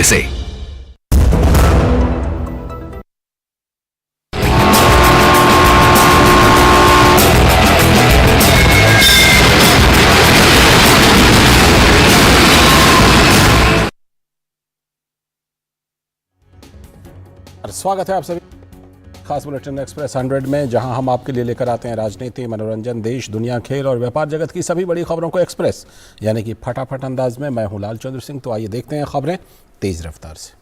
से स्वागत है आप सभी खास बुलेटिन एक्सप्रेस 100 में, जहां हम आपके लिए लेकर आते हैं राजनीति, मनोरंजन, देश, दुनिया, खेल और व्यापार जगत की सभी बड़ी खबरों को एक्सप्रेस यानी कि फटाफट अंदाज में। मैं हूं लालचंद्र सिंह। तो आइए देखते हैं खबरें तेज रफ्तार से।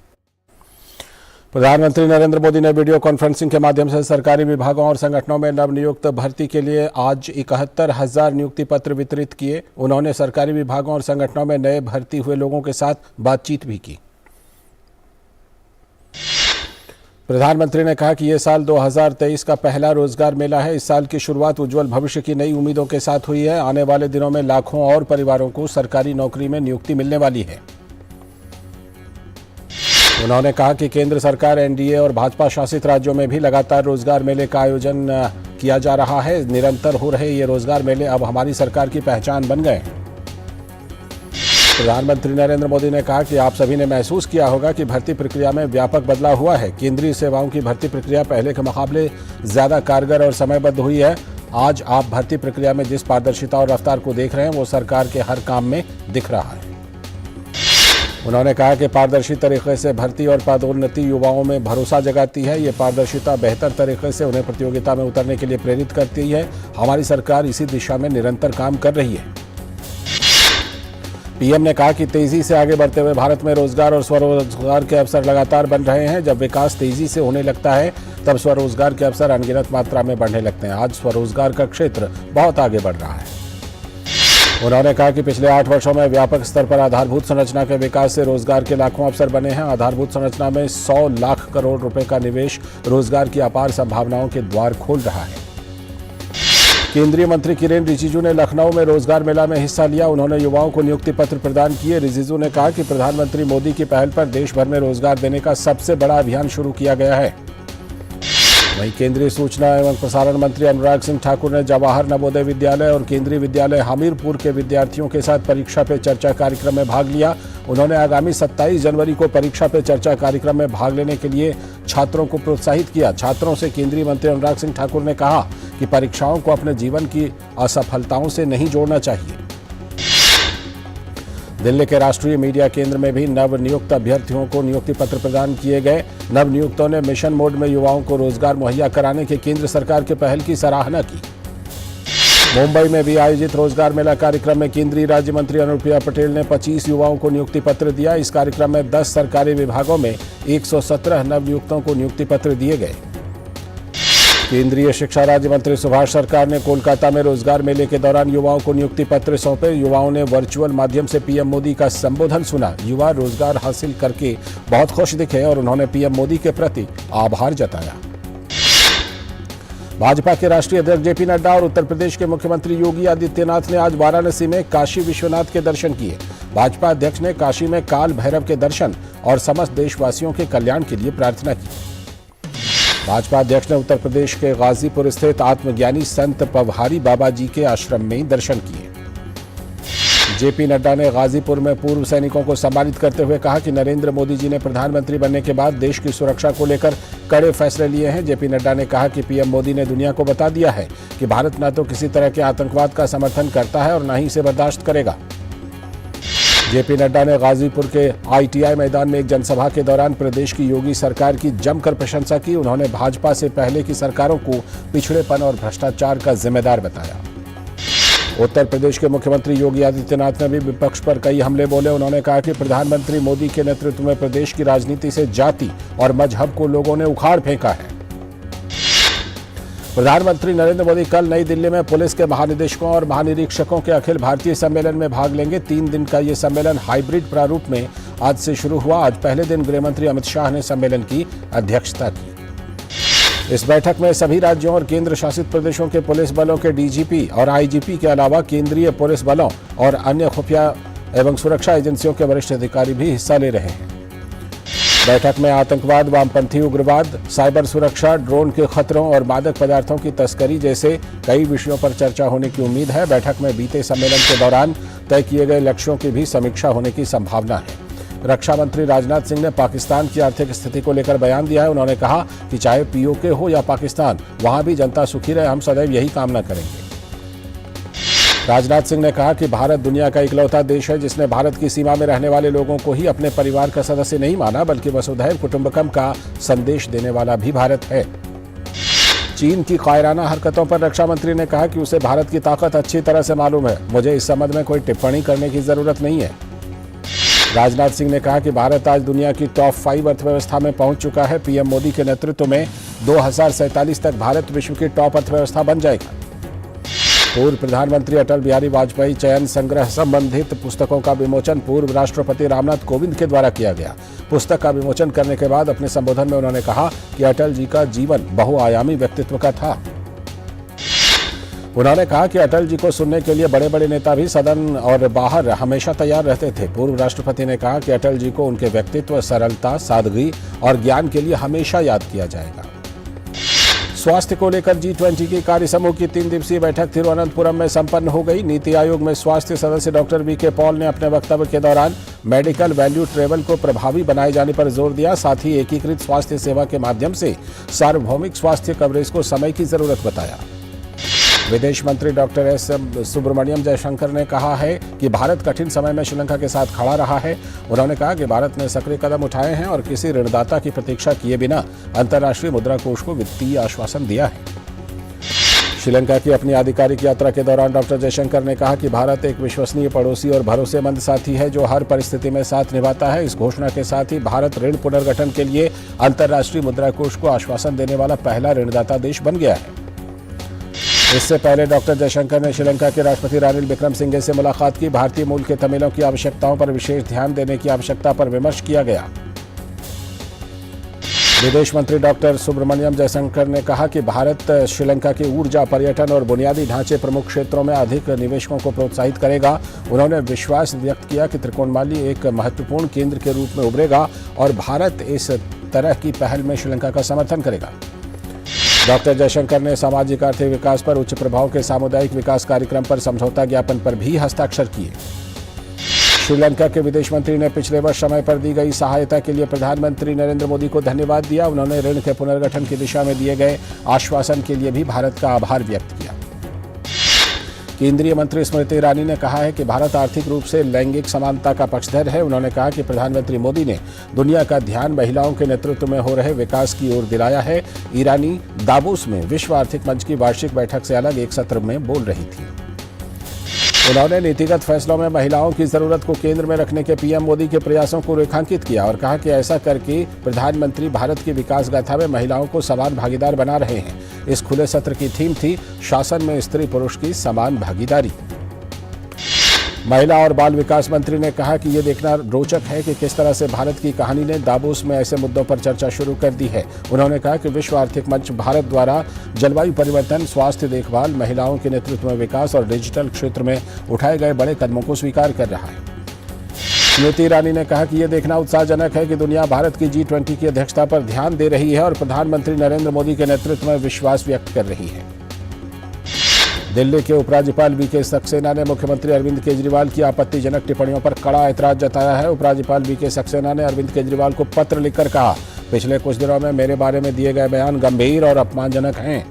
प्रधानमंत्री नरेंद्र मोदी ने वीडियो कॉन्फ्रेंसिंग के माध्यम से सरकारी विभागों और संगठनों में नवनियुक्त भर्ती के लिए आज 71,000 नियुक्ति पत्र वितरित किए। उन्होंने सरकारी विभागों और संगठनों में नए भर्ती हुए लोगों के साथ बातचीत भी की। प्रधानमंत्री ने कहा कि यह साल 2023 का पहला रोजगार मेला है। इस साल की शुरुआत उज्जवल भविष्य की नई उम्मीदों के साथ हुई है। आने वाले दिनों में लाखों और परिवारों को सरकारी नौकरी में नियुक्ति मिलने वाली है। उन्होंने कहा कि केंद्र सरकार, एनडीए और भाजपा शासित राज्यों में भी लगातार रोजगार मेले का आयोजन किया जा रहा है। निरंतर हो रहे ये रोजगार मेले अब हमारी सरकार की पहचान बन गए। प्रधानमंत्री नरेंद्र मोदी ने कहा कि आप सभी ने महसूस किया होगा कि भर्ती प्रक्रिया में व्यापक बदलाव हुआ है। केंद्रीय सेवाओं की भर्ती प्रक्रिया पहले के मुकाबले ज्यादा कारगर और समयबद्ध हुई है। आज आप भर्ती प्रक्रिया में जिस पारदर्शिता और रफ्तार को देख रहे हैं वो सरकार के हर काम में दिख रहा है। उन्होंने कहा कि पारदर्शी तरीके से भर्ती और पदोन्नति युवाओं में भरोसा जगाती है। ये पारदर्शिता बेहतर तरीके से उन्हें प्रतियोगिता में उतरने के लिए प्रेरित करती है। हमारी सरकार इसी दिशा में निरंतर काम कर रही है। पीएम ने कहा कि तेजी से आगे बढ़ते हुए भारत में रोजगार और स्वरोजगार के अवसर लगातार बन रहे हैं। जब विकास तेजी से होने लगता है तब स्वरोजगार के अवसर अनगिनत मात्रा में बढ़ने लगते हैं। आज स्वरोजगार का क्षेत्र बहुत आगे बढ़ रहा है। उन्होंने कहा कि पिछले 8 वर्षों में व्यापक स्तर पर आधारभूत संरचना के विकास से रोजगार के लाखों अवसर बने हैं। आधारभूत संरचना में 100 लाख करोड़ रुपए का निवेश रोजगार की अपार संभावनाओं के द्वार खोल रहा है। केंद्रीय मंत्री किरेन रिजिजू ने लखनऊ में रोजगार मेला में हिस्सा लिया। उन्होंने युवाओं को नियुक्ति पत्र प्रदान किए। रिजिजू ने कहा कि प्रधानमंत्री मोदी की पहल पर देश भर में रोजगार देने का सबसे बड़ा अभियान शुरू किया गया है। वहीं केंद्रीय सूचना एवं प्रसारण मंत्री अनुराग सिंह ठाकुर ने जवाहर नवोदय विद्यालय और केंद्रीय विद्यालय हमीरपुर के विद्यार्थियों के साथ परीक्षा पे चर्चा कार्यक्रम में भाग लिया। उन्होंने आगामी 27 जनवरी को परीक्षा पे चर्चा कार्यक्रम में भाग लेने के लिए छात्रों को प्रोत्साहित किया। छात्रों से केंद्रीय मंत्री अनुराग सिंह ठाकुर ने कहा कि परीक्षाओं को अपने जीवन की असफलताओं से नहीं जोड़ना चाहिए। दिल्ली के राष्ट्रीय मीडिया केंद्र में भी नवनियुक्त अभ्यर्थियों को नियुक्ति पत्र प्रदान किए गए। नवनियुक्तों ने मिशन मोड में युवाओं को रोजगार मुहैया कराने के केंद्र सरकार के पहल की सराहना की। मुंबई में भी आयोजित रोजगार मेला कार्यक्रम में केंद्रीय राज्य मंत्री अनुप्रिया पटेल ने 25 युवाओं को नियुक्ति पत्र दिया। इस कार्यक्रम में 10 सरकारी विभागों में 117 नवनियुक्तों को नियुक्ति पत्र दिए गए। केंद्रीय शिक्षा राज्य मंत्री सुभाष सरकार ने कोलकाता में रोजगार मेले के दौरान युवाओं को नियुक्ति पत्र सौंपे। युवाओं ने वर्चुअल माध्यम से पीएम मोदी का संबोधन सुना। युवा रोजगार हासिल करके बहुत खुश दिखे और उन्होंने पीएम मोदी के प्रति आभार जताया। भाजपा के राष्ट्रीय अध्यक्ष जेपी नड्डा और उत्तर प्रदेश के मुख्यमंत्री योगी आदित्यनाथ ने आज वाराणसी में काशी विश्वनाथ के दर्शन किए। भाजपा अध्यक्ष ने काशी में काल भैरव के दर्शन और समस्त देशवासियों के कल्याण के लिए प्रार्थना की। भाजपा अध्यक्ष ने उत्तर प्रदेश के गाजीपुर स्थित आत्मज्ञानी संत पवहारी बाबा जी के आश्रम में दर्शन किए। जेपी नड्डा ने गाजीपुर में पूर्व सैनिकों को सम्मानित करते हुए कहा कि नरेंद्र मोदी जी ने प्रधानमंत्री बनने के बाद देश की सुरक्षा को लेकर कड़े फैसले लिए हैं। जेपी नड्डा ने कहा कि पीएम मोदी ने दुनिया को बता दिया है कि भारत न तो किसी तरह के आतंकवाद का समर्थन करता है और न ही इसे बर्दाश्त करेगा। जेपी नड्डा ने गाजीपुर के आईटीआई मैदान में एक जनसभा के दौरान प्रदेश की योगी सरकार की जमकर प्रशंसा की। उन्होंने भाजपा से पहले की सरकारों को पिछड़ेपन और भ्रष्टाचार का जिम्मेदार बताया। उत्तर प्रदेश के मुख्यमंत्री योगी आदित्यनाथ ने भी विपक्ष पर कई हमले बोले। उन्होंने कहा कि प्रधानमंत्री मोदी के नेतृत्व में प्रदेश की राजनीति से जाति और मजहब को लोगों ने उखाड़ फेंका है। प्रधानमंत्री नरेंद्र मोदी कल नई दिल्ली में पुलिस के महानिदेशकों और महानिरीक्षकों के अखिल भारतीय सम्मेलन में भाग लेंगे। 3 दिन का ये सम्मेलन हाइब्रिड प्रारूप में आज से शुरू हुआ। आज पहले दिन गृहमंत्री अमित शाह ने सम्मेलन की अध्यक्षता की। इस बैठक में सभी राज्यों और केंद्र शासित प्रदेशों के पुलिस बलों के डीजीपी और आईजीपी के अलावा केंद्रीय पुलिस बलों और अन्य खुफिया एवं सुरक्षा एजेंसियों के वरिष्ठ अधिकारी भी हिस्सा ले रहे हैं। बैठक में आतंकवाद, वामपंथी उग्रवाद, साइबर सुरक्षा, ड्रोन के खतरों और मादक पदार्थों की तस्करी जैसे कई विषयों पर चर्चा होने की उम्मीद है। बैठक में बीते सम्मेलन के दौरान तय किए गए लक्ष्यों की भी समीक्षा होने की संभावना है। रक्षा मंत्री राजनाथ सिंह ने पाकिस्तान की आर्थिक स्थिति को लेकर बयान दिया है। उन्होंने कहा कि चाहे पीओके हो या पाकिस्तान, वहां भी जनता सुखी रहे, हम सदैव यही कामना करेंगे। राजनाथ सिंह ने कहा कि भारत दुनिया का इकलौता देश है जिसने भारत की सीमा में रहने वाले लोगों को ही अपने परिवार का सदस्य नहीं माना, बल्कि वसुधैव कुटुंबकम का संदेश देने वाला भी भारत है। चीन की कायराना हरकतों पर रक्षा मंत्री ने कहा कि उसे भारत की ताकत अच्छी तरह से मालूम है, मुझे इस संबंध में कोई टिप्पणी करने की जरूरत नहीं है। राजनाथ सिंह ने कहा कि भारत आज दुनिया की टॉप 5 अर्थव्यवस्था में पहुंच चुका है। पीएम मोदी के नेतृत्व में 2047 तक भारत विश्व की टॉप अर्थव्यवस्था बन जाएगा। पूर्व प्रधानमंत्री अटल बिहारी वाजपेयी चयन संग्रह संबंधित पुस्तकों का विमोचन पूर्व राष्ट्रपति रामनाथ कोविंद के द्वारा किया गया। पुस्तक का विमोचन करने के बाद अपने संबोधन में उन्होंने कहा कि अटल जी का जीवन बहुआयामी व्यक्तित्व का था। उन्होंने कहा कि अटल जी को सुनने के लिए बड़े बड़े नेता भी सदन और बाहर हमेशा तैयार रहते थे। पूर्व राष्ट्रपति ने कहा कि अटल जी को उनके व्यक्तित्व, सरलता, सादगी और ज्ञान के लिए हमेशा याद किया जाएगा। स्वास्थ्य को लेकर G20 की कार्य समूह की 3 दिवसीय बैठक तिरुवनंतपुरम में संपन्न हो गई। नीति आयोग में स्वास्थ्य सदस्य डॉक्टर वीके पॉल ने अपने वक्तव्य के दौरान मेडिकल वैल्यू ट्रेवल को प्रभावी बनाए जाने पर जोर दिया। साथ ही एकीकृत स्वास्थ्य सेवा के माध्यम से सार्वभौमिक स्वास्थ्य कवरेज को समय की जरूरत बताया। विदेश मंत्री डॉक्टर एस सुब्रमण्यम जयशंकर ने कहा है कि भारत कठिन समय में श्रीलंका के साथ खड़ा रहा है। उन्होंने कहा कि भारत ने सक्रिय कदम उठाए हैं और किसी ऋणदाता की प्रतीक्षा किए बिना अंतर्राष्ट्रीय मुद्रा कोष को वित्तीय आश्वासन दिया है। श्रीलंका की अपनी आधिकारिक यात्रा के दौरान डॉक्टर जयशंकर ने कहा कि भारत एक विश्वसनीय पड़ोसी और भरोसेमंद साथी है जो हर परिस्थिति में साथ निभाता है। इस घोषणा के साथ ही भारत ऋण पुनर्गठन के लिए अंतर्राष्ट्रीय मुद्रा कोष को आश्वासन देने वाला पहला ऋणदाता देश बन गया है। इससे पहले डॉक्टर जयशंकर ने श्रीलंका के राष्ट्रपति रानिल विक्रमसिंघे से मुलाकात की। भारतीय मूल के तमिलों की आवश्यकताओं पर विशेष ध्यान देने की आवश्यकता पर विमर्श किया गया। विदेश मंत्री डॉक्टर सुब्रमण्यम जयशंकर ने कहा कि भारत श्रीलंका की ऊर्जा, पर्यटन और बुनियादी ढांचे प्रमुख क्षेत्रों में अधिक निवेशकों को प्रोत्साहित करेगा। उन्होंने विश्वास व्यक्त किया कि त्रिकोणमाली एक महत्वपूर्ण केंद्र के रूप में उभरेगा और भारत इस तरह की पहल में श्रीलंका का समर्थन करेगा। डॉक्टर जयशंकर ने सामाजिक आर्थिक विकास पर उच्च प्रभाव के सामुदायिक विकास कार्यक्रम पर समझौता ज्ञापन पर भी हस्ताक्षर किए। श्रीलंका के विदेश मंत्री ने पिछले वर्ष समय पर दी गई सहायता के लिए प्रधानमंत्री नरेंद्र मोदी को धन्यवाद दिया। उन्होंने ऋण के पुनर्गठन की दिशा में दिए गए आश्वासन के लिए भी भारत का आभार व्यक्त किया। केंद्रीय मंत्री स्मृति ईरानी ने कहा है कि भारत आर्थिक रूप से लैंगिक समानता का पक्षधर है। उन्होंने कहा कि प्रधानमंत्री मोदी ने दुनिया का ध्यान महिलाओं के नेतृत्व में हो रहे विकास की ओर दिलाया है। ईरानी दावोस में विश्व आर्थिक मंच की वार्षिक बैठक से अलग एक सत्र में बोल रही थी। उन्होंने नीतिगत फैसलों में महिलाओं की जरूरत को केंद्र में रखने के पीएम मोदी के प्रयासों को रेखांकित किया और कहा कि ऐसा करके प्रधानमंत्री भारत की विकास गाथा में महिलाओं को समान भागीदार बना रहे हैं। इस खुले सत्र की थीम थी शासन में स्त्री पुरुष की समान भागीदारी। महिला और बाल विकास मंत्री ने कहा कि ये देखना रोचक है कि किस तरह से भारत की कहानी ने दावोस में ऐसे मुद्दों पर चर्चा शुरू कर दी है। उन्होंने कहा कि विश्व आर्थिक मंच भारत द्वारा जलवायु परिवर्तन, स्वास्थ्य देखभाल, महिलाओं के नेतृत्व में विकास और डिजिटल क्षेत्र में उठाए गए बड़े कदमों को स्वीकार कर रहा है। स्मृति ईरानी ने कहा कि यह देखना उत्साहजनक है कि दुनिया भारत की G20 की अध्यक्षता पर ध्यान दे रही है और प्रधानमंत्री नरेंद्र मोदी के नेतृत्व में विश्वास व्यक्त कर रही है। दिल्ली के उपराज्यपाल वीके सक्सेना ने मुख्यमंत्री अरविंद केजरीवाल की आपत्तिजनक टिप्पणियों पर कड़ा ऐतराज जताया है। उपराज्यपाल वीके सक्सेना ने अरविंद केजरीवाल को पत्र लिखकर कहा, पिछले कुछ दिनों में मेरे बारे में दिए गए बयान गंभीर और अपमानजनक हैं।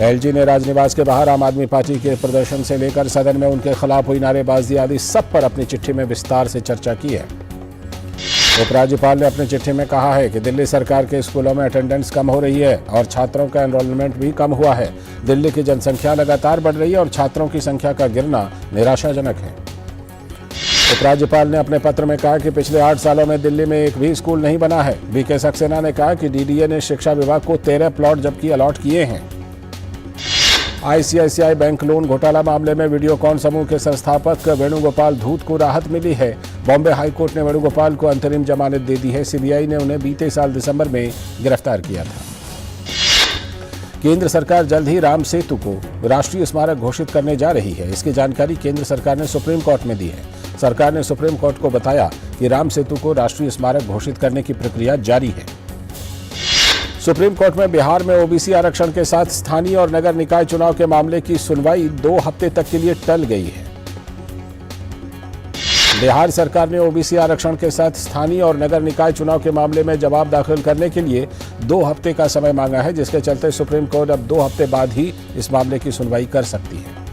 एलजी ने राजनिवास के बाहर आम आदमी पार्टी के प्रदर्शन से लेकर सदन में उनके खिलाफ हुई नारेबाजी आदि सब पर अपनी चिट्ठी में विस्तार से चर्चा की है। उपराज्यपाल ने अपनी चिट्ठी में कहा है कि दिल्ली सरकार के स्कूलों में अटेंडेंस कम हो रही है और छात्रों का एनरोलमेंट भी कम हुआ है। दिल्ली की जनसंख्या लगातार बढ़ रही है और छात्रों की संख्या का गिरना निराशाजनक है। उपराज्यपाल ने अपने पत्र में कहा कि पिछले 8 सालों में दिल्ली में एक भी स्कूल नहीं बना है। वीके सक्सेना ने कहा कि डीडीए ने शिक्षा विभाग को 13 प्लॉट जबकि अलॉट किए हैं। आईसीआईसीआई बैंक लोन घोटाला मामले में वीडियोकॉन समूह के संस्थापक वेणुगोपाल धूत को राहत मिली है। बॉम्बे हाईकोर्ट ने वेणुगोपाल को अंतरिम जमानत दे दी है। सीबीआई ने उन्हें बीते साल दिसंबर में गिरफ्तार किया था। केंद्र सरकार जल्द ही राम सेतु को राष्ट्रीय स्मारक घोषित करने जा रही है। इसकी जानकारी केंद्र सरकार ने सुप्रीम कोर्ट में दी है। सरकार ने सुप्रीम कोर्ट को बताया कि राम सेतु को राष्ट्रीय स्मारक घोषित करने की प्रक्रिया जारी है। सुप्रीम कोर्ट में बिहार में ओबीसी आरक्षण के साथ स्थानीय और नगर निकाय चुनाव के मामले की सुनवाई 2 हफ्ते तक के लिए टल गई है। बिहार सरकार ने ओबीसी आरक्षण के साथ स्थानीय और नगर निकाय चुनाव के मामले में जवाब दाखिल करने के लिए 2 हफ्ते का समय मांगा है, जिसके चलते सुप्रीम कोर्ट अब 2 हफ्ते बाद ही इस मामले की सुनवाई कर सकती है।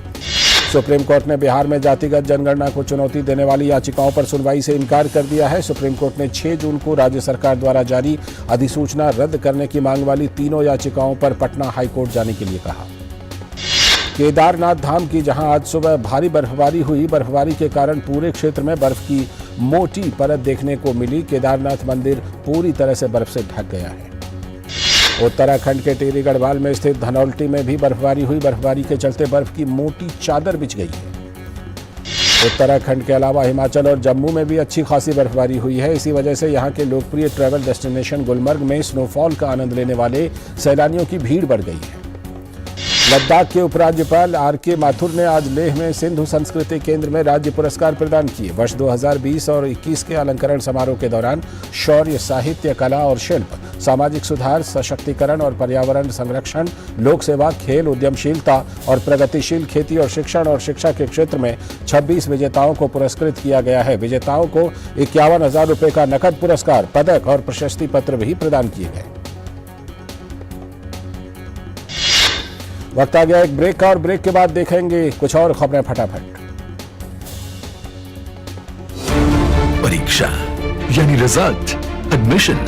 सुप्रीम कोर्ट ने बिहार में जातिगत जनगणना को चुनौती देने वाली याचिकाओं पर सुनवाई से इनकार कर दिया है। सुप्रीम कोर्ट ने 6 जून को राज्य सरकार द्वारा जारी अधिसूचना रद्द करने की मांग वाली तीनों याचिकाओं पर पटना हाईकोर्ट जाने के लिए कहा। केदारनाथ धाम की जहां आज सुबह भारी बर्फबारी हुई, बर्फबारी के कारण पूरे क्षेत्र में बर्फ की मोटी परत देखने को मिली। केदारनाथ मंदिर पूरी तरह से बर्फ से ढक गया है। उत्तराखंड के टिहरी गढ़वाल में स्थित धनौल्टी में भी बर्फबारी हुई। बर्फबारी के चलते बर्फ की मोटी चादर बिछ गई है। उत्तराखंड के अलावा हिमाचल और जम्मू में भी अच्छी खासी बर्फबारी हुई है। इसी वजह से यहां के लोकप्रिय ट्रैवल डेस्टिनेशन गुलमर्ग में स्नोफॉल का आनंद लेने वाले सैलानियों की भीड़ बढ़ गई है। लद्दाख के उपराज्यपाल आर.के. माथुर ने आज लेह में सिंधु संस्कृति केंद्र में राज्य पुरस्कार प्रदान किए। वर्ष 2020 और 21 के अलंकरण समारोह के दौरान शौर्य, साहित्य, कला और शिल्प, सामाजिक सुधार, सशक्तिकरण और पर्यावरण संरक्षण, लोक सेवा, खेल, उद्यमशीलता और प्रगतिशील खेती और शिक्षा के क्षेत्र में 26 विजेताओं को पुरस्कृत किया गया है। विजेताओं को 51,000 रुपये का नकद पुरस्कार, पदक और प्रशस्ति पत्र भी प्रदान किए गए। वक्त आ गया एक ब्रेक का, और ब्रेक के बाद देखेंगे कुछ और खबरें फटाफट। परीक्षा यानी रिजल्ट, एडमिशन,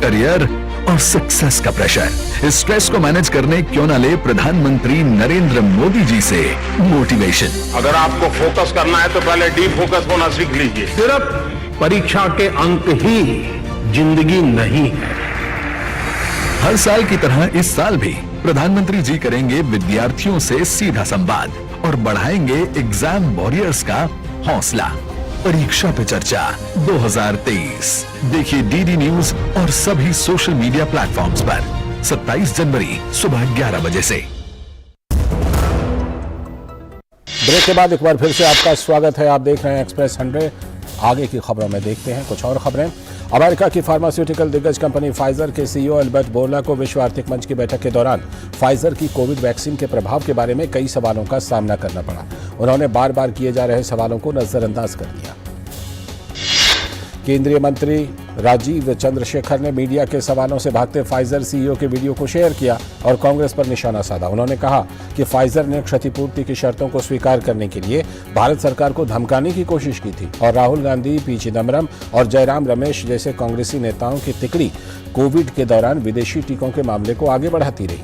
करियर और सक्सेस का प्रेशर, इस स्ट्रेस को मैनेज करने क्यों ना ले प्रधानमंत्री नरेंद्र मोदी जी से मोटिवेशन। अगर आपको फोकस करना है तो पहले डीप फोकस होना सीख लीजिए। सिर्फ परीक्षा के अंक ही जिंदगी नहीं है। हर साल की तरह इस साल भी प्रधानमंत्री जी करेंगे विद्यार्थियों से सीधा संवाद और बढ़ाएंगे एग्जाम वॉरियर्स का हौसला। परीक्षा पे चर्चा 2023 देखिए डीडी न्यूज और सभी सोशल मीडिया प्लेटफॉर्म्स पर 27 जनवरी सुबह 11 बजे से। ब्रेक के बाद एक बार फिर से आपका स्वागत है। आप देख रहे हैं एक्सप्रेस 100। आगे की खबरों में देखते हैं कुछ और खबरें। अमेरिका की फार्मास्यूटिकल दिग्गज कंपनी फाइजर के सीईओ अल्बर्ट बोर्ला को विश्व आर्थिक मंच की बैठक के दौरान फाइजर की कोविड वैक्सीन के प्रभाव के बारे में कई सवालों का सामना करना पड़ा। उन्होंने बार बार किए जा रहे सवालों को नजरअंदाज कर दिया। केंद्रीय मंत्री राजीव चंद्रशेखर ने मीडिया के सवालों से भागते फाइजर सीईओ के वीडियो को शेयर किया और कांग्रेस पर निशाना साधा। उन्होंने कहा कि फाइजर ने क्षतिपूर्ति की शर्तों को स्वीकार करने के लिए भारत सरकार को धमकाने की कोशिश की थी और राहुल गांधी, पी चिदम्बरम और जयराम रमेश जैसे कांग्रेसी नेताओं की तिकड़ी कोविड के दौरान विदेशी टीकों के मामले को आगे बढ़ाती रही।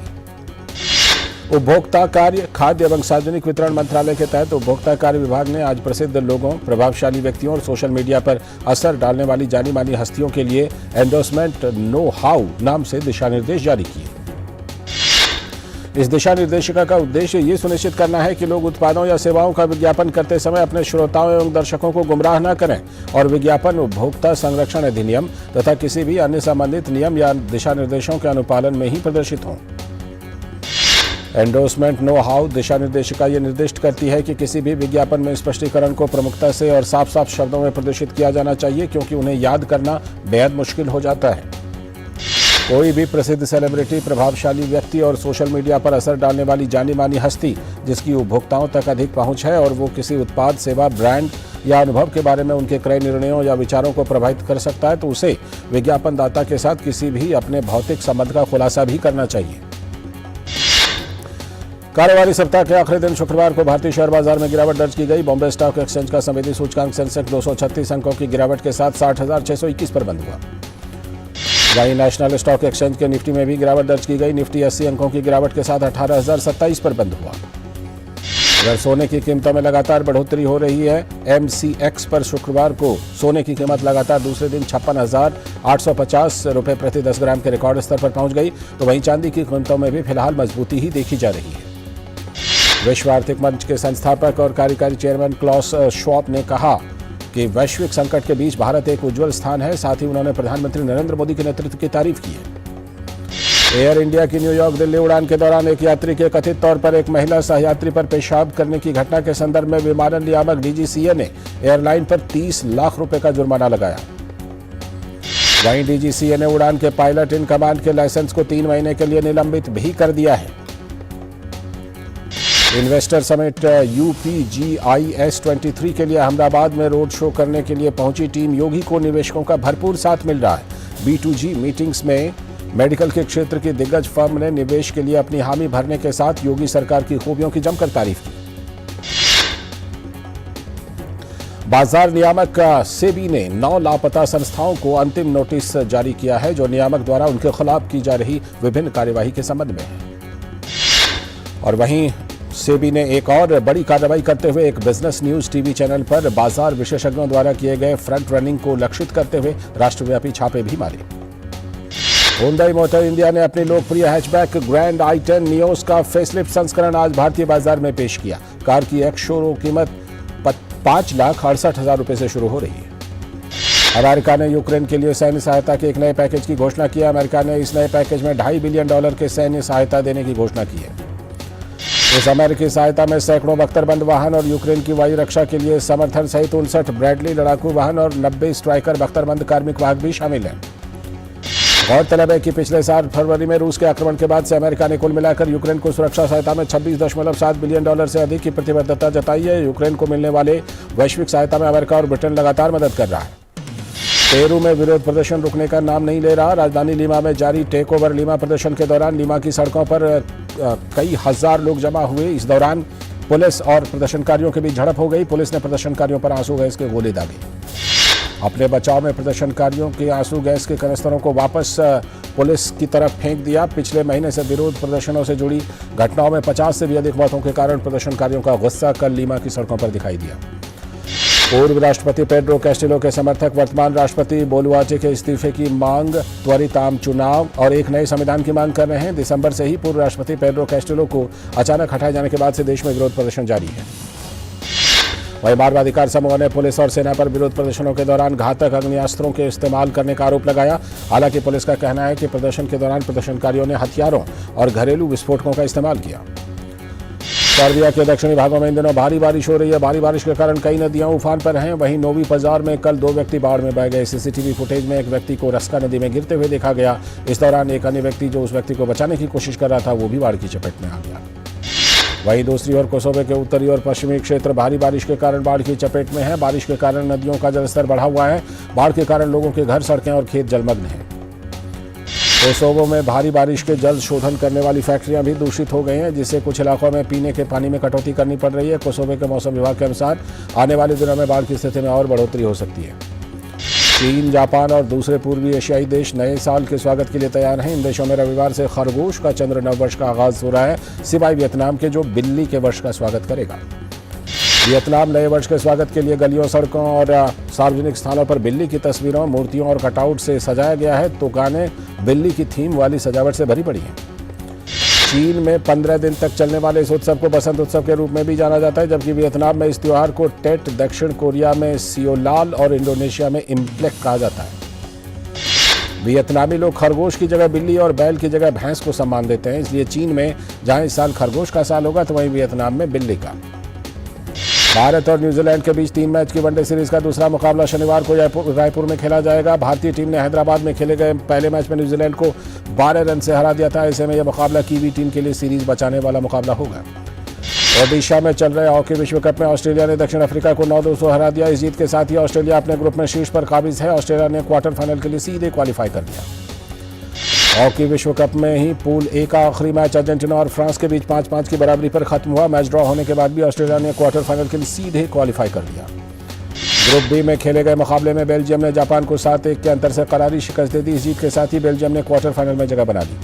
उपभोक्ता कार्य, खाद्य एवं सार्वजनिक वितरण मंत्रालय के तहत उपभोक्ता कार्य विभाग ने आज प्रसिद्ध लोगों, प्रभावशाली व्यक्तियों और सोशल मीडिया पर असर डालने वाली जानी मानी हस्तियों के लिए एंडोर्समेंट नो हाउ नाम से दिशा निर्देश जारी किए। इस दिशा निर्देशिका का उद्देश्य ये सुनिश्चित करना है कि लोग उत्पादों या सेवाओं का विज्ञापन करते समय अपने श्रोताओं एवं दर्शकों को गुमराह न करें और विज्ञापन उपभोक्ता संरक्षण अधिनियम तथा किसी भी अन्य संबंधित नियम या दिशा निर्देशों के अनुपालन में ही प्रदर्शित हों। एंडोर्समेंट नो हाउ दिशा निर्देशिका ये निर्दिष्ट करती है कि किसी भी विज्ञापन में स्पष्टीकरण को प्रमुखता से और साफ साफ शब्दों में प्रदर्शित किया जाना चाहिए, क्योंकि उन्हें याद करना बेहद मुश्किल हो जाता है। कोई भी प्रसिद्ध सेलिब्रिटी, प्रभावशाली व्यक्ति और सोशल मीडिया पर असर डालने वाली जानी मानी हस्ती जिसकी उपभोक्ताओं तक अधिक पहुंच है और वो किसी उत्पाद, सेवा, ब्रांड या अनुभव के बारे में उनके क्रय निर्णयों या विचारों को प्रभावित कर सकता है, तो उसे विज्ञापनदाता के साथ किसी भी अपने भौतिक संबंध का खुलासा भी करना चाहिए। कारोबारी सप्ताह के आखिरी दिन शुक्रवार को भारतीय शेयर बाजार में गिरावट दर्ज की गई। बॉम्बे स्टॉक एक्सचेंज का संवेदी सूचकांक सेंसेक्स 236 अंकों की गिरावट के साथ 60,621 पर बंद हुआ। वहीं नेशनल स्टॉक एक्सचेंज के निफ्टी में भी गिरावट दर्ज की गई। निफ्टी 80 अंकों की गिरावट के साथ 18,027 पर बंद हुआ। अगर सोने की कीमतों में लगातार बढ़ोतरी हो रही है, MCX पर शुक्रवार को सोने की कीमत लगातार दूसरे दिन 56,850 रुपये प्रति 10 ग्राम के रिकॉर्ड स्तर पर पहुंच गई, तो वहीं चांदी की कीमतों में भी फिलहाल मजबूती ही देखी जा रही है। विश्व आर्थिक मंच के संस्थापक और कार्यकारी चेयरमैन क्लॉस श्वाब ने कहा कि वैश्विक संकट के बीच भारत एक उज्जवल स्थान है। साथ ही उन्होंने प्रधानमंत्री नरेंद्र मोदी के नेतृत्व की तारीफ की है। एयर इंडिया की न्यूयॉर्क दिल्ली उड़ान के दौरान एक यात्री के कथित तौर पर एक महिला सहयात्री पर पेशाब करने की घटना के संदर्भ में विमानन नियामक DGCA ने एयरलाइन पर 30 लाख रुपए का जुर्माना लगाया। वहीं DGCA ने उड़ान के पायलट इन कमांड के लाइसेंस को 3 महीने के लिए निलंबित भी कर दिया है। इन्वेस्टर समिट UPGIS-23 के लिए अहमदाबाद में रोड शो करने के लिए पहुंची टीम योगी को निवेशकों का भरपूर साथ मिल रहा है। B2G मीटिंग्स में मेडिकल के क्षेत्र की दिग्गज फर्म ने निवेश के लिए अपनी हामी भरने के साथ योगी सरकार की खूबियों की जमकर तारीफ की। बाजार नियामक सेबी ने 9 लापता संस्थाओं को अंतिम नोटिस जारी किया है, जो नियामक द्वारा उनके खिलाफ की जा रही विभिन्न कार्यवाही के संबंध में है। और वहीं सेबी ने एक और बड़ी कार्रवाई करते हुए एक बिजनेस न्यूज टीवी चैनल पर बाजार विशेषज्ञों द्वारा किए गए फ्रंट रनिंग को लक्षित करते हुए राष्ट्रव्यापी छापे भी मारे। हुंडई मोटर इंडिया ने अपनी लोकप्रिय हैचबैक ग्रैंड i10 नियोस का फेसलिफ्ट संस्करण आज भारतीय बाजार में पेश किया। कार की एक्स शोरूम कीमत 5,68,000 रुपए से शुरू हो रही है। अमेरिका ने यूक्रेन के लिए सैन्य सहायता के एक नए पैकेज की घोषणा की। अमेरिका ने इस नए पैकेज में $2.5 बिलियन के सैन्य सहायता देने की घोषणा की है। इस अमेरिकी सहायता में सैकड़ों बख्तरबंद वाहन और यूक्रेन की वायु रक्षा के लिए समर्थन सहित 59 ब्रैडली लड़ाकू वाहन और 90 स्ट्राइकर बख्तरबंद कार्मिक वाहक भी शामिल हैं। गौरतलब है कि पिछले साल फरवरी में रूस के आक्रमण के बाद से अमेरिका ने कुल मिलाकर यूक्रेन को सुरक्षा सहायता में $26.7 बिलियन से अधिक की प्रतिबद्धता जताई है। यूक्रेन को मिलने वाले वैश्विक सहायता में अमेरिका और ब्रिटेन लगातार मदद कर रहा है। पेरू में विरोध प्रदर्शन रुकने का नाम नहीं ले रहा। राजधानी लीमा में जारी टेक ओवर लीमा प्रदर्शन के दौरान लीमा की सड़कों पर कई हजार लोग जमा हुए। इस दौरान पुलिस और प्रदर्शनकारियों के बीच झड़प हो गई। पुलिस ने प्रदर्शनकारियों पर आंसू गैस के गोले दागे। अपने बचाव में प्रदर्शनकारियों के आंसू गैस के कनस्तरों को वापस पुलिस की तरफ फेंक दिया। पिछले महीने से विरोध प्रदर्शनों से जुड़ी घटनाओं में 50 से भी अधिक मौतों के कारण प्रदर्शनकारियों का गुस्सा कल लीमा की सड़कों पर दिखाई दिया। पूर्व राष्ट्रपति पेड्रो कैस्टिलो के समर्थक वर्तमान राष्ट्रपति बोलुआर्टे के इस्तीफे की मांग, त्वरित आम चुनाव और एक नए संविधान की मांग कर रहे हैं। दिसंबर से ही पूर्व राष्ट्रपति पेड्रो कैस्टिलो को अचानक हटाए जाने के बाद से देश में विरोध प्रदर्शन जारी है। वहीं मानवाधिकार समूह ने पुलिस और सेना पर विरोध प्रदर्शनों के दौरान घातक अग्नियास्त्रों के इस्तेमाल करने का आरोप लगाया। हालांकि पुलिस का कहना है कि प्रदर्शन के दौरान प्रदर्शनकारियों ने हथियारों और घरेलू विस्फोटकों का इस्तेमाल किया। सर्बिया के दक्षिणी भागों में इन दिनों भारी बारिश हो रही है। भारी बारिश के कारण कई नदियां उफान पर हैं। वहीं नोवी पजार में कल 2 व्यक्ति बाढ़ में बह गए। सीसीटीवी फुटेज में एक व्यक्ति को रस्का नदी में गिरते हुए देखा गया। इस दौरान एक अन्य व्यक्ति जो उस व्यक्ति को बचाने की कोशिश कर रहा था वो भी बाढ़ की चपेट में आ गया। वहीं दूसरी ओर कोसोवो के उत्तरी और पश्चिमी क्षेत्र भारी बारिश के कारण बाढ़ की चपेट में है। बारिश के कारण नदियों का जलस्तर बढ़ा हुआ है। बाढ़ के कारण लोगों के घर, सड़कें और खेत जलमग्न हैं। कोसोवो में भारी बारिश के जल शोधन करने वाली फैक्ट्रियां भी दूषित हो गई हैं, जिससे कुछ इलाकों में पीने के पानी में कटौती करनी पड़ रही है। कोसोवो के मौसम विभाग के अनुसार आने वाले दिनों में बाढ़ की स्थिति में और बढ़ोतरी हो सकती है। चीन, जापान और दूसरे पूर्वी एशियाई देश नए साल के स्वागत के लिए तैयार हैं। इन देशों में रविवार से खरगोश का चंद्र नववर्ष का आगाज हो रहा है, सिवाय वियतनाम के जो बिल्ली के वर्ष का स्वागत करेगा। वियतनाम नए वर्ष के स्वागत के लिए गलियों, सड़कों और सार्वजनिक स्थानों पर बिल्ली की तस्वीरों, मूर्तियों और कटआउट से सजाया गया है। दुकानें बिल्ली की थीम वाली सजावट से भरी पड़ी हैं। चीन में 15 दिन तक चलने वाले इस उत्सव को बसंत उत्सव के रूप में भी जाना जाता है, जबकि वियतनाम में इस त्योहार को टेट, दक्षिण कोरिया में सियोलाल और इंडोनेशिया में इम्प्लेक कहा जाता है। वियतनामी लोग खरगोश की जगह बिल्ली और बैल की जगह भैंस को सम्मान देते हैं। इसलिए चीन में जहां इस साल खरगोश का साल होगा तो वहीं वियतनाम में बिल्ली का। भारत और न्यूजीलैंड के बीच 3 मैच की वनडे सीरीज का दूसरा मुकाबला शनिवार को रायपुर में खेला जाएगा। भारतीय टीम ने हैदराबाद में खेले गए पहले मैच में न्यूजीलैंड को 12 रन से हरा दिया था। ऐसे में यह मुकाबला कीवी टीम के लिए सीरीज बचाने वाला मुकाबला होगा। ओडिशा में चल रहे हॉकी विश्व कप में ऑस्ट्रेलिया ने दक्षिण अफ्रीका को 9-2 से हरा दिया। इस जीत के साथ ही ऑस्ट्रेलिया अपने ग्रुप में शीर्ष पर काबिज है। ऑस्ट्रेलिया ने क्वार्टर फाइनल के लिए सीधे क्वालिफाई कर लिया। हॉकी विश्व कप में ही पूल ए का आखिरी मैच अर्जेंटीना और फ्रांस के बीच 5-5 की बराबरी पर खत्म हुआ। मैच ड्रॉ होने के बाद भी ऑस्ट्रेलिया ने क्वार्टर फाइनल के लिए सीधे क्वालिफाई कर लिया। ग्रुप बी में खेले गए मुकाबले में बेल्जियम ने जापान को 7-1 के अंतर से करारी शिकस्त दे दी। इस जीत के साथ ही बेल्जियम ने क्वार्टर फाइनल में जगह बना ली।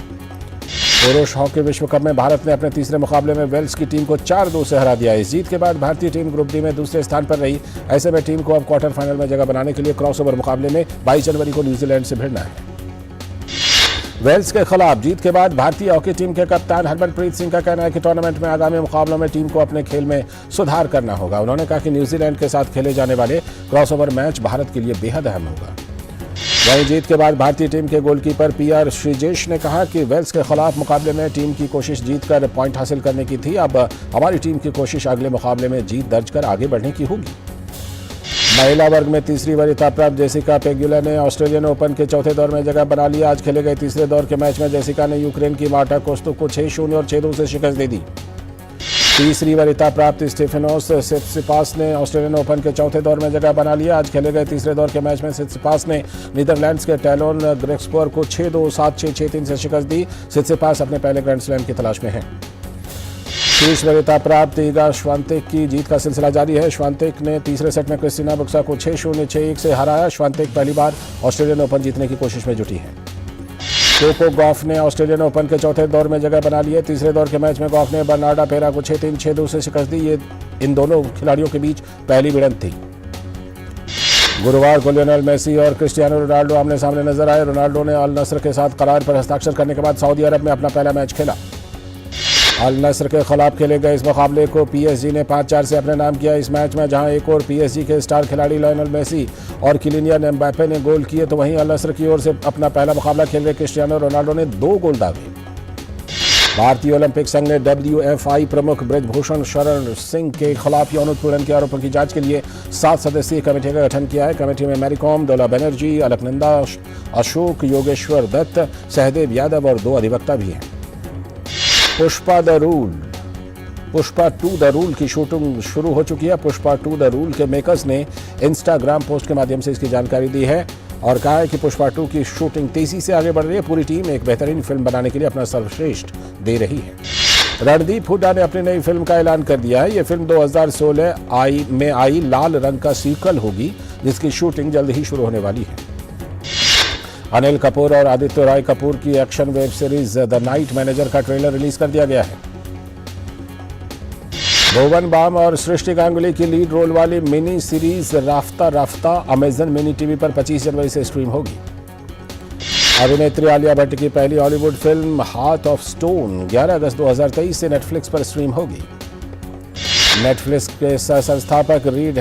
पुरुष हॉकी विश्व कप में भारत ने अपने तीसरे मुकाबले में वेल्स की टीम को 4-2 से हरा दिया। इस जीत के बाद भारतीय टीम ग्रुप डी में दूसरे स्थान पर रही। ऐसे में टीम को अब क्वार्टर फाइनल में जगह बनाने के लिए क्रॉसओवर मुकाबले में 22 जनवरी को न्यूजीलैंड से भिड़ना है। वेल्स के खिलाफ जीत के बाद भारतीय हॉकी टीम के कप्तान हरमनप्रीत सिंह का कहना है कि टूर्नामेंट में आगामी मुकाबलों में टीम को अपने खेल में सुधार करना होगा। उन्होंने कहा कि न्यूजीलैंड के साथ खेले जाने वाले क्रॉसओवर मैच भारत के लिए बेहद अहम होगा। वहीं जीत के बाद भारतीय टीम के गोलकीपर पीआर श्रीजेश ने कहा कि वेल्स के खिलाफ मुकाबले में टीम की कोशिश जीतकर पॉइंट हासिल करने की थी। अब हमारी टीम की कोशिश अगले मुकाबले में जीत दर्ज कर आगे बढ़ने की होगी। महिला वर्ग में तीसरी वरीयता प्राप्त जेसिका पेग्युला ने ऑस्ट्रेलियन ओपन के चौथे दौर में जगह बना लिया। आज खेले गए तीसरे दौर के मैच में जेसिका ने यूक्रेन की मार्टा कोस्टोक को 6-0 और 6-2 से शिकस्त दे दी। तीसरी वरीयता प्राप्त स्टेफेनोस सित्सिपास ने ऑस्ट्रेलियन ओपन के चौथे दौर में जगह बना लिया। आज खेले गए तीसरे दौर के मैच में सित्सिपास ने नीदरलैंड्स के टैलोन ग्रेक्सपोर को 6-2, 7-6, 6-3 से शिकस्त दी। सित्सिपास अपने पहले ग्रैंड स्लैम की तलाश में हैं। शीर्ष वरीयता प्राप्त ईगा श्वांतेक की जीत का सिलसिला जारी है। श्वांतेक ने तीसरे सेट में क्रिस्टिना बुक्सा को 6-0, 6-1 से हराया। श्वांतेक पहली बार ऑस्ट्रेलियन ओपन जीतने की कोशिश में जुटी है। कोको गॉफ ने ऑस्ट्रेलियन ओपन के चौथे दौर में जगह बना ली है। तीसरे दौर के मैच में गॉफ ने बर्नार्डा पेरा को 6-3, 6-2 से शिकस्त दी। ये इन दोनों खिलाड़ियों के बीच पहली भिड़ंत थी। गुरुवार को लियोनेल मेसी और क्रिस्टियानो रोनाल्डो आमने सामने नजर आए। रोनाल्डो ने अल नस्र के साथ करार पर हस्ताक्षर करने के बाद सऊदी अरब में अपना पहला मैच खेला। अल नस्र के खिलाफ खेले गए इस मुकाबले को पीएसजी ने 5-4 से अपने नाम किया। इस मैच में जहां एक और पीएसजी के स्टार खिलाड़ी लियोनेल मेसी और किलियन एम्बापे ने गोल किए, तो वहीं अल नस्र की ओर से अपना पहला मुकाबला खेल रहे क्रिस्टियानो रोनाल्डो ने 2 गोल दागे। भारतीय ओलंपिक संघ ने WFI प्रमुख ब्रजभूषण शरण सिंह के खिलाफ यौन उत्पीड़न के आरोपों की जांच के लिए 7 सदस्यीय कमेटी का गठन किया है। कमेटी में मैरी कॉम, डोला बनर्जी, अलकनंदा, अशोक, योगेश्वर दत्त, सहदेव यादव और 2 अधिवक्ता भी हैं। पुष्पा 2 द रूल की शूटिंग शुरू हो चुकी है। पुष्पा 2 द रूल के मेकर्स ने इंस्टाग्राम पोस्ट के माध्यम से इसकी जानकारी दी है और कहा है कि पुष्पा 2 की शूटिंग तेजी से आगे बढ़ रही है। पूरी टीम एक बेहतरीन फिल्म बनाने के लिए अपना सर्वश्रेष्ठ दे रही है। रणदीप हुड्डा ने अपनी नई फिल्म का ऐलान कर दिया है। ये फिल्म 2016 में आई लाल रंग का सीक्वल होगी, जिसकी शूटिंग जल्द ही शुरू होने वाली है। अनिल कपूर और आदित्य रॉय कपूर की action web series the night manager का ट्रेलर रिलीज कर दिया गया है। भुवन बाम और सृष्टि गांगुली की लीड रोल वाली mini series Rafta Rafta Amazon mini TV पर 25 जनवरी से स्ट्रीम होगी। अभिनेत्री आलिया भट्ट की पहली Hollywood film heart of stone 11 अगस्त 2023 से नेटफ्लिक्स पर स्ट्रीम होगी। नेटफ्लिक्स के सह संस्थापक रीड